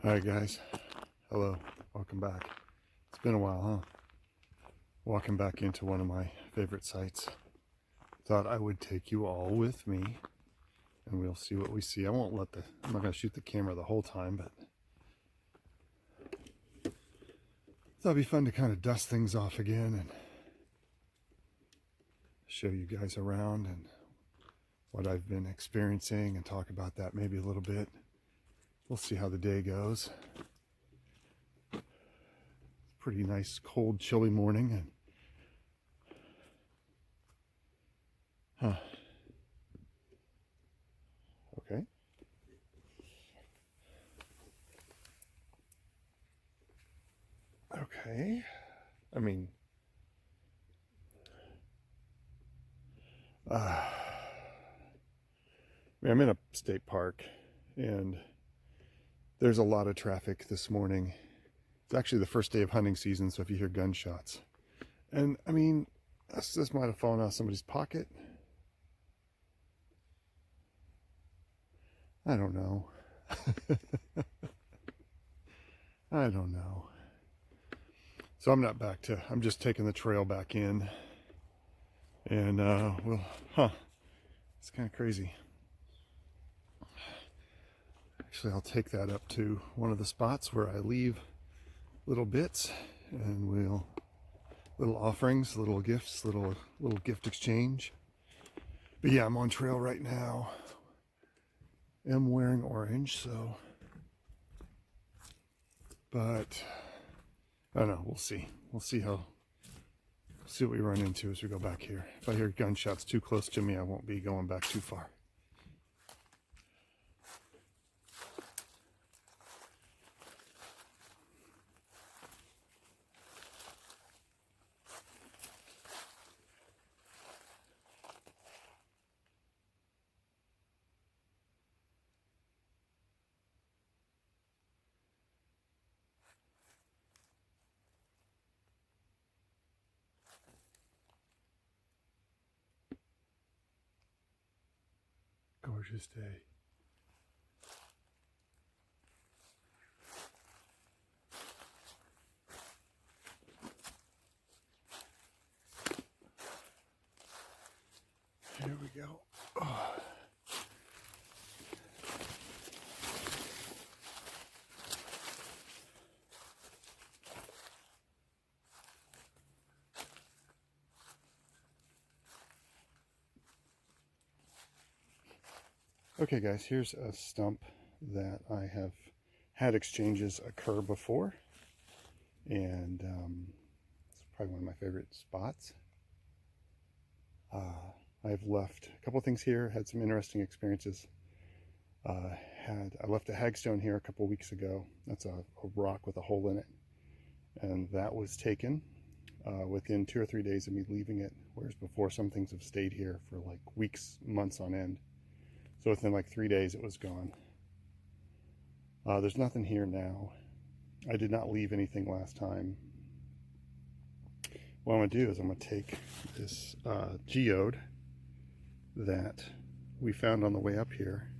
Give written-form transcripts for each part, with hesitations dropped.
Alright guys, hello, welcome back. It's been a while, huh? Walking back into one of my favorite sites. Thought I would take you all with me and we'll see what we see. I'm not going to shoot the camera the whole time, but thought it'd be fun to kind of dust things off again and show you guys around and what I've been experiencing and talk about that maybe a little bit. We'll see how the day goes. Pretty nice, cold, chilly morning, and okay. Okay. I mean, I'm in a state park, and there's a lot of traffic this morning. It's actually the first day of hunting season, so if you hear gunshots, and I mean, this might have fallen out of somebody's pocket. I don't know. I don't know. So I'm just taking the trail back in, and it's kind of crazy. Actually, I'll take that up to one of the spots where I leave little bits, and little offerings, little gifts, little gift exchange. But yeah, I'm on trail right now. I'm wearing orange, so, but I don't know. We'll see. We'll see what we run into as we go back here. If I hear gunshots too close to me, I won't be going back too far. Gorgeous day. Here we go. Oh. Okay guys, here's a stump that I have had exchanges occur before, and it's probably one of my favorite spots. I've left a couple things here, had some interesting experiences. I left a hagstone here a couple weeks ago. That's a rock with a hole in it, and that was taken within 2 or 3 days of me leaving it, whereas before some things have stayed here for like weeks, months on end. So within like 3 days it was gone. There's nothing here now. I did not leave anything last time. What I'm going to do is I'm going to take this geode that we found on the way up here,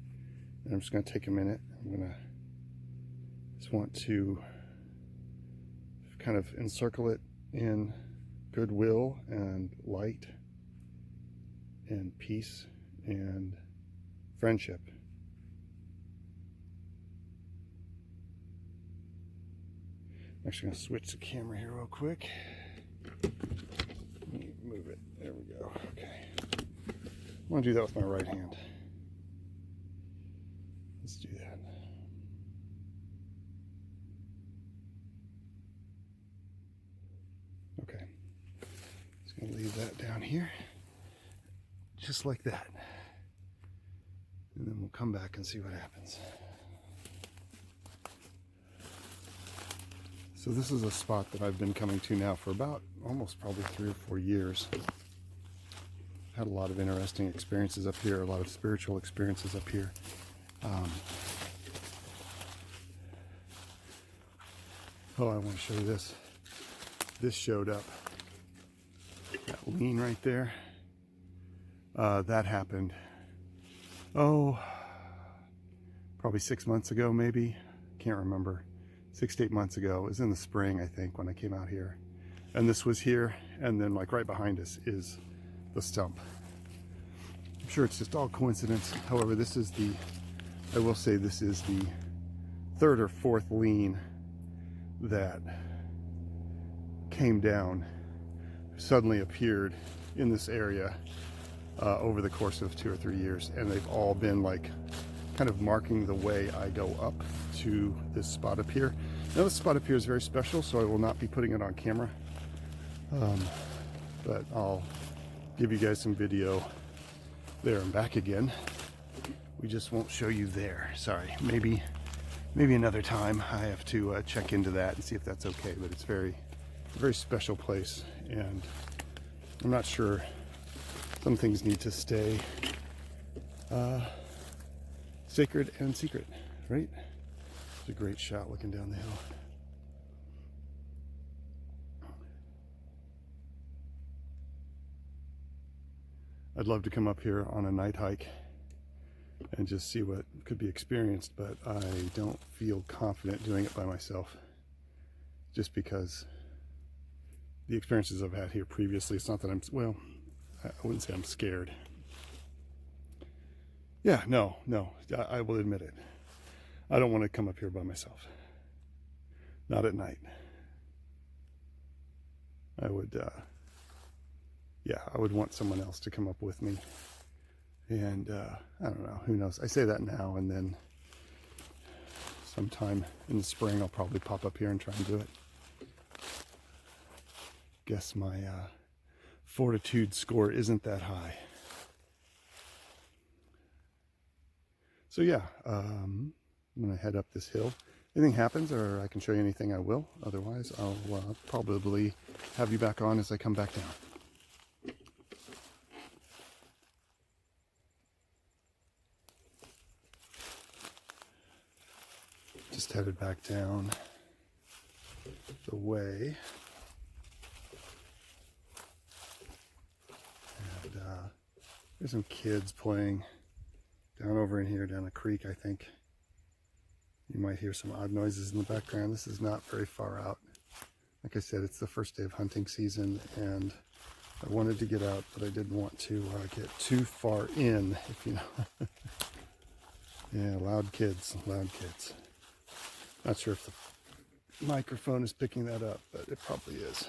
and I'm just going to take a minute. I'm going to just want to kind of encircle it in goodwill and light and peace and friendship. I'm actually going to switch the camera here real quick. Let me move it. There we go. Okay. I'm going to do that with my right hand. Let's do that. Okay. Just going to leave that down here. Just like that. And then we'll come back and see what happens. So this is a spot that I've been coming to now for about almost probably 3 or 4 years. Had a lot of interesting experiences up here, a lot of spiritual experiences up here. I want to show you this. This showed up. That lean right there. That happened, probably 6 months ago maybe. can't remember, 6 to 8 months ago. It was in the spring, I think, when I came out here. And this was here, and then like right behind us is the stump. I'm sure it's just all coincidence. However, this is the, I will say this is the third or fourth lean that came down, suddenly appeared in this area over the course of 2 or 3 years, and they've all been like kind of marking the way I go up to this spot up here. Now this spot up here is very special, so I will not be putting it on camera, but I'll give you guys some video there and back again. We just won't show you there. Sorry, maybe another time. I have to check into that and see if that's okay, but it's a very special place, and I'm not sure, some things need to stay sacred and secret, right? It's a great shot looking down the hill. I'd love to come up here on a night hike and just see what could be experienced, but I don't feel confident doing it by myself, just because the experiences I've had here previously, it's not that I'm, well, I wouldn't say I'm scared. Yeah, no, I will admit it. I don't want to come up here by myself. Not at night. I would, yeah, I would want someone else to come up with me. And I don't know, who knows? I say that now, and then sometime in the spring I'll probably pop up here and try and do it. Guess my fortitude score isn't that high. So yeah, I'm gonna head up this hill. If anything happens or I can show you anything, I will. Otherwise, I'll probably have you back on as I come back down. Just headed back down the way. And there's some kids playing down over in here, down a creek, I think. You might hear some odd noises in the background. This is not very far out. Like I said, it's the first day of hunting season, and I wanted to get out, but I didn't want to get too far in, if you know. Yeah, loud kids, loud kids. Not sure if the microphone is picking that up, but it probably is.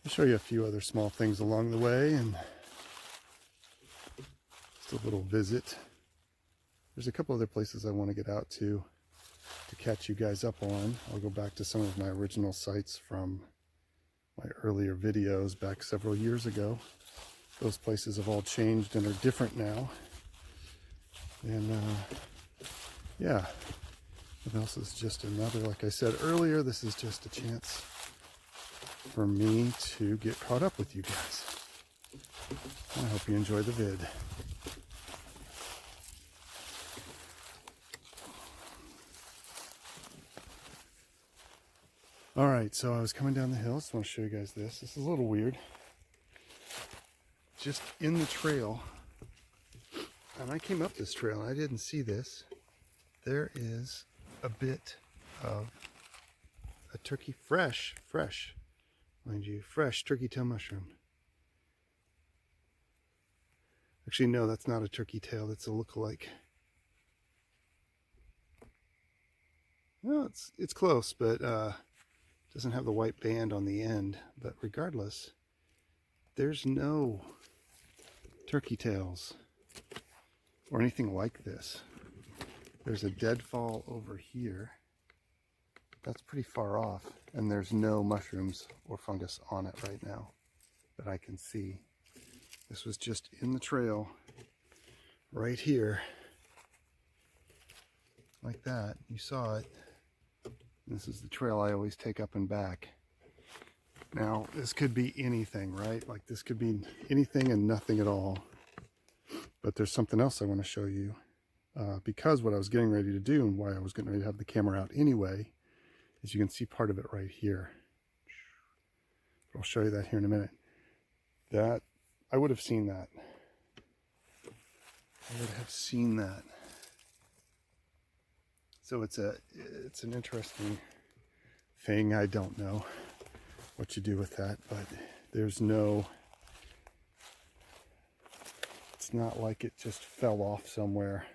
I'll show you a few other small things along the way, and just a little visit. There's a couple other places I want to get out to catch you guys up on. I'll go back to some of my original sites from my earlier videos back several years ago. Those places have all changed and are different now. And yeah, what else is just another, like I said earlier, this is just a chance for me to get caught up with you guys. I hope you enjoy the vid. All right, so I was coming down the hill. Just want to show you guys this. This is a little weird. Just in the trail, and I came up this trail and I didn't see this. There is a bit of a turkey, fresh, mind you, fresh turkey tail mushroom. Actually, no, that's not a turkey tail. That's a lookalike. No, it's close, but doesn't have the white band on the end. But regardless, there's no turkey tails or anything like this. There's a deadfall over here. That's pretty far off, and there's no mushrooms or fungus on it right now that I can see. This was just in the trail right here, like that. You saw it. This is the trail I always take up and back. Now, this could be anything, right? Like this could be anything and nothing at all. But there's something else I want to show you. Because what I was getting ready to do, and why I was getting ready to have the camera out anyway, is you can see part of it right here. I'll show you that here in a minute. That, I would have seen that I would have seen that. So it's an interesting thing. I don't know what you do with that, but there's no, it's not like it just fell off somewhere.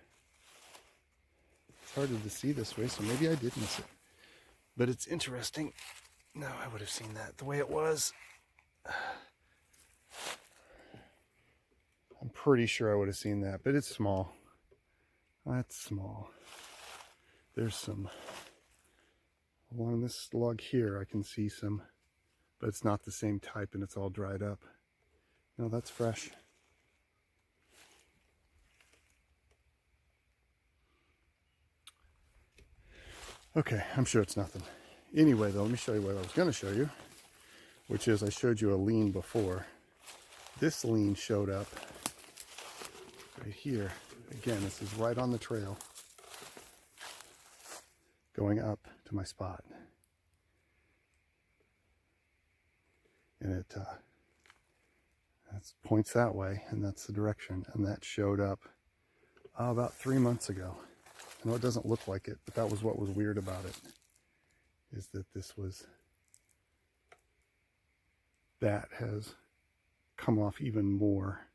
It's harder to see this way, so maybe I did miss it. But it's interesting. No, I would have seen that the way it was. I'm pretty sure I would have seen that, but it's small. That's small. There's some, along this log here, I can see some, but it's not the same type and it's all dried up. No, that's fresh. Okay, I'm sure it's nothing. Anyway, though, let me show you what I was going to show you, which is I showed you a lean before. This lean showed up right here. Again, this is right on the trail going up to my spot. And it points that way, and that's the direction. And that showed up about 3 months ago. I know it doesn't look like it, but that was what was weird about it, is that this was, that has come off even more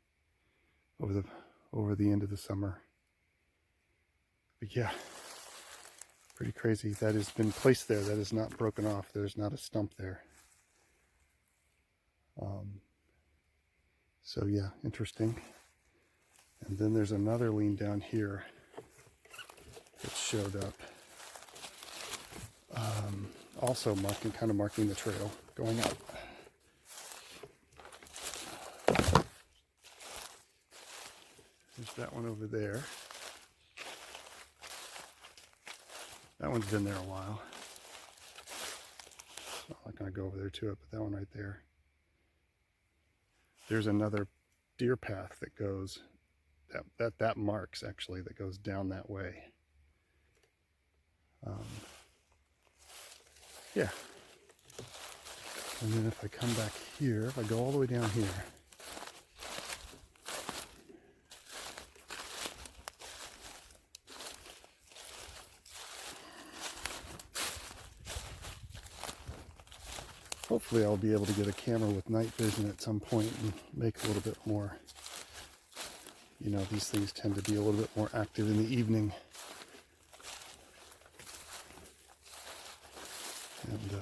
over the end of the summer. But yeah, pretty crazy. That has been placed there. That is not broken off. There's not a stump there. So yeah, interesting. And then there's another lean down here that showed up. Also kind of marking the trail going up. There's that one over there. That one's been there a while. I'm not going to go over there to it, but that one right there. There's another deer path that goes, that marks actually, that goes down that way. Yeah. And then if I come back here, if I go all the way down here, hopefully I'll be able to get a camera with night vision at some point and make a little bit more, you know, these things tend to be a little bit more active in the evening. And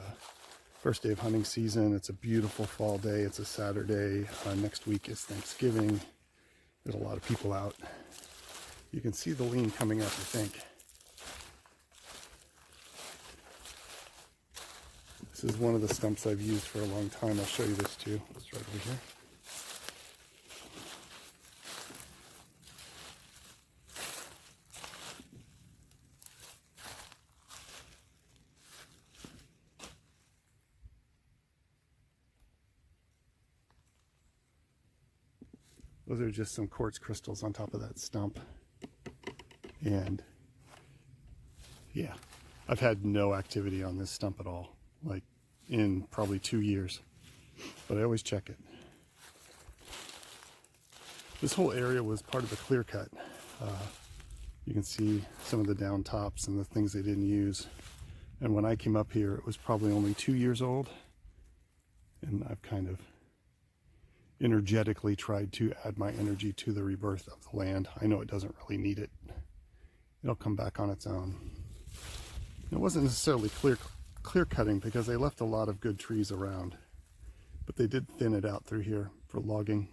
first day of hunting season, it's a beautiful fall day. It's a Saturday. Next week is Thanksgiving. There's a lot of people out. You can see the lean coming up, I think. This is one of the stumps I've used for a long time. I'll show you this too. It's right over here. Those are just some quartz crystals on top of that stump. And yeah, I've had no activity on this stump at all, like in probably 2 years, but I always check it. This whole area was part of the clear cut. You can see some of the down tops and the things they didn't use. And when I came up here, it was probably only 2 years old. And I've kind of energetically tried to add my energy to the rebirth of the land. I know it doesn't really need it. It'll come back on its own. It wasn't necessarily clear cutting because they left a lot of good trees around, but they did thin it out through here for logging.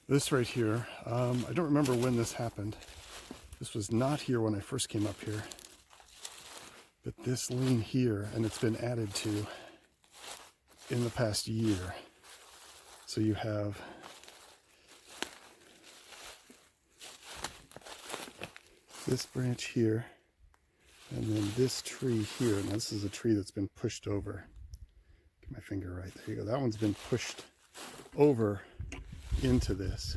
This right here, I don't remember when this happened. This was not here when I first came up here, but this lean here, and it's been added to in the past year. So you have this branch here, and then this tree here. Now this is a tree that's been pushed over. Get my finger right, there you go. That one's been pushed over into this.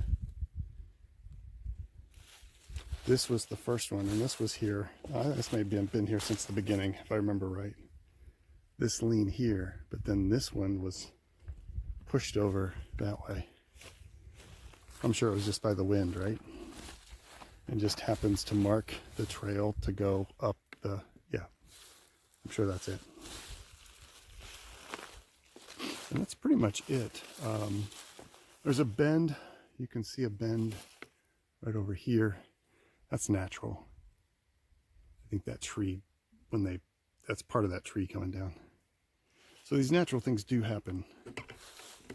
This was the first one, and this was here. This may have been here since the beginning, if I remember right. This lean here, but then this one was pushed over that way. I'm sure it was just by the wind, right? And just happens to mark the trail to go up the, yeah, I'm sure that's it. And that's pretty much it. There's a bend. You can see a bend right over here. That's natural. I think that tree, that's part of that tree coming down. So these natural things do happen.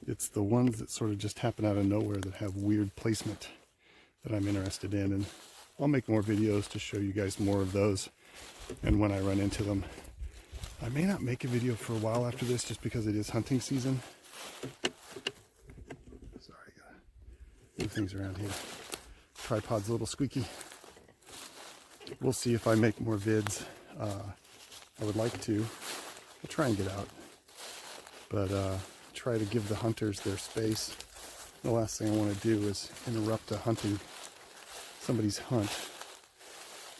It's the ones that sort of just happen out of nowhere that have weird placement that I'm interested in. And I'll make more videos to show you guys more of those. And when I run into them, I may not make a video for a while after this just because it is hunting season. Sorry, I gotta move things around here. Tripod's a little squeaky. We'll see if I make more vids. I would like to. I'll try and get out. But try to give the hunters their space. The last thing I want to do is interrupt somebody's hunt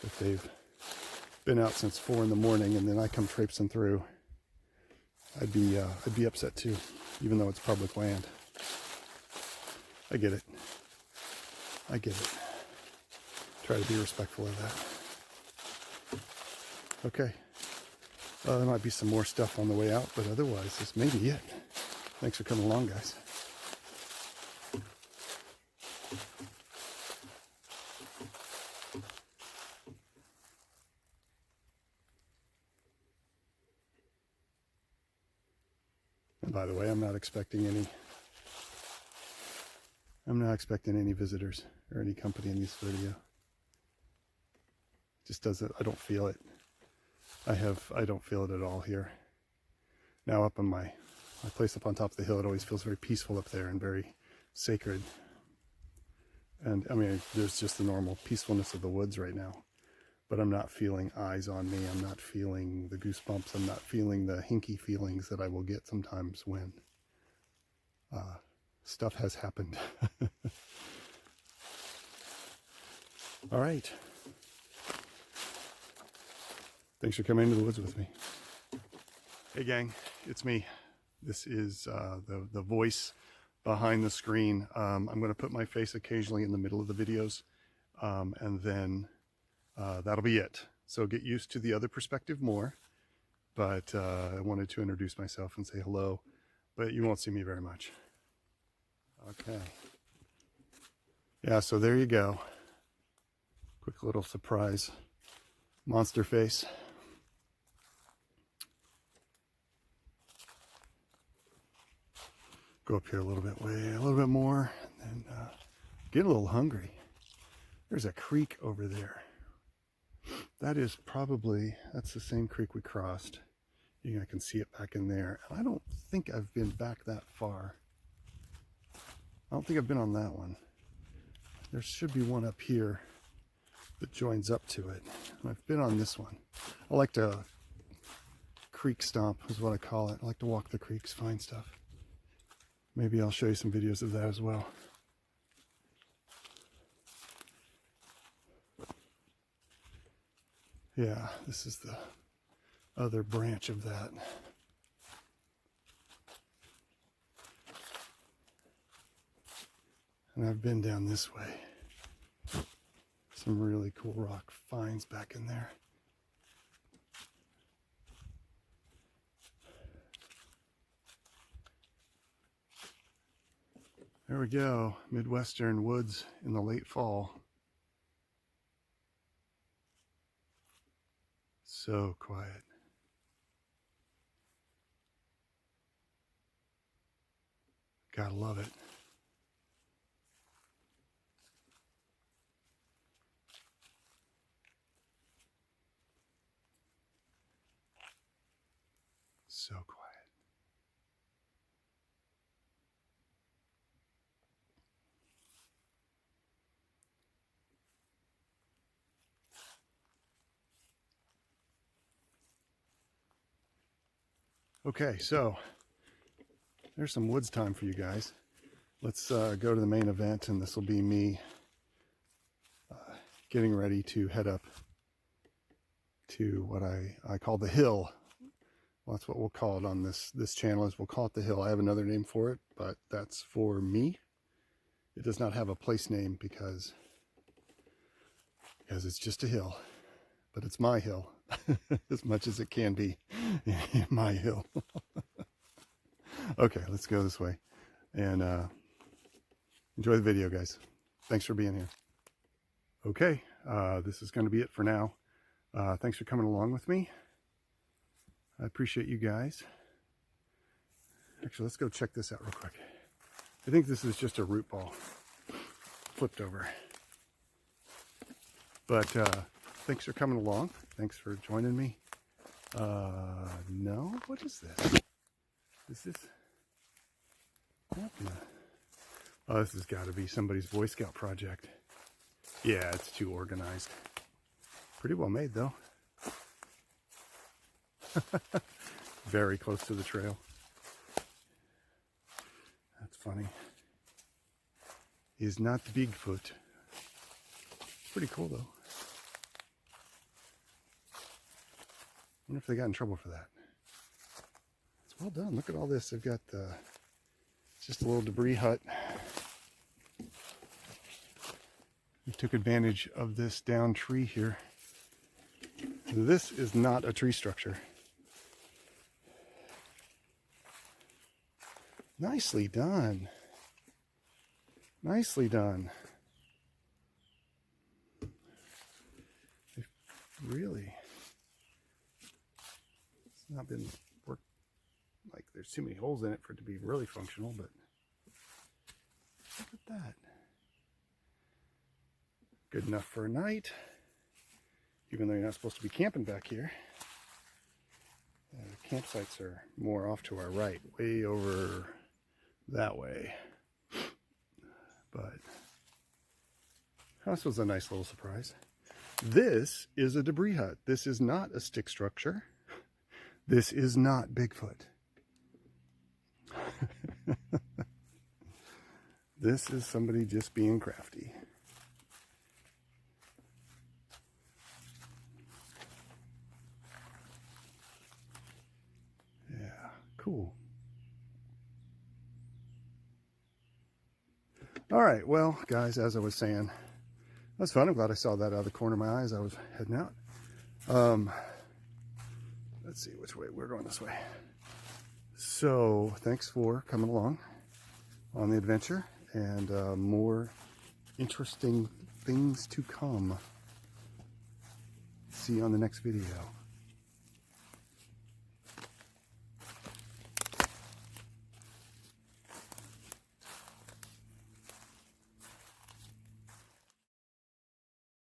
if they've been out since 4 in the morning and then I come traipsing through. I'd be upset too, even though it's public land. I get it. Try to be respectful of that. Okay. There might be some more stuff on the way out, but otherwise, this may be it. Thanks for coming along, guys. And by the way, I'm not expecting any visitors or any company in this video. Just doesn't, I don't feel it. I don't feel it at all here. Now up on my place up on top of the hill, it always feels very peaceful up there and very sacred. And I mean, there's just the normal peacefulness of the woods right now. But I'm not feeling eyes on me. I'm not feeling the goosebumps. I'm not feeling the hinky feelings that I will get sometimes when stuff has happened. All right. Thanks for coming into the woods with me. Hey gang, it's me. This is the voice behind the screen. I'm going to put my face occasionally in the middle of the videos, and then that'll be it. So get used to the other perspective more, but I wanted to introduce myself and say hello, but you won't see me very much. Okay. Yeah, so there you go. Quick little surprise. Monster face. Go up here a little bit more, and then get a little hungry. There's a creek over there. That's the same creek we crossed. I can see it back in there. And I don't think I've been back that far. I don't think I've been on that one. There should be one up here that joins up to it. And I've been on this one. I like to creek stomp is what I call it. I like to walk the creeks, find stuff. Maybe I'll show you some videos of that as well. Yeah, this is the other branch of that. And I've been down this way. Some really cool rock finds back in there. There we go, Midwestern woods in the late fall. So quiet. Gotta love it. So quiet. Okay, so there's some woods time for you guys. Let's go to the main event, and this will be me getting ready to head up to what I call the hill. Well, that's what we'll call it on this channel, is we'll call it the hill. I have another name for it, but that's for me. It does not have a place name because it's just a hill, but it's my hill as much as it can be my hill. Okay, let's go this way and enjoy the video, guys. Thanks for being here. Okay, this is going to be it for now. Thanks for coming along with me. I appreciate you guys. Actually, let's go check this out real quick. I think this is just a root ball flipped over. But thanks for coming along. Thanks for joining me. No, what is this? Is this? Oh, this has got to be somebody's Boy Scout project. Yeah, it's too organized. Pretty well made, though. Very close to the trail. That's funny. Is not Bigfoot. Pretty cool, though. I wonder if they got in trouble for that. It's well done. Look at all this. They've got just a little debris hut. We took advantage of this down tree here. This is not a tree structure. Nicely done. Nicely done. Really, it's not been worked like there's too many holes in it for it to be really functional, but look at that. Good enough for a night, even though you're not supposed to be camping back here. The campsites are more off to our right, way over that way. But this was a nice little surprise. This is a debris hut. This is not a stick structure. This is not Bigfoot. This is somebody just being crafty. Yeah, cool. All right, well, guys, as I was saying, that's fun. I'm glad I saw that out of the corner of my eye as I was heading out. Let's see which way. We're going this way. So thanks for coming along on the adventure, and more interesting things to come. See you on the next video.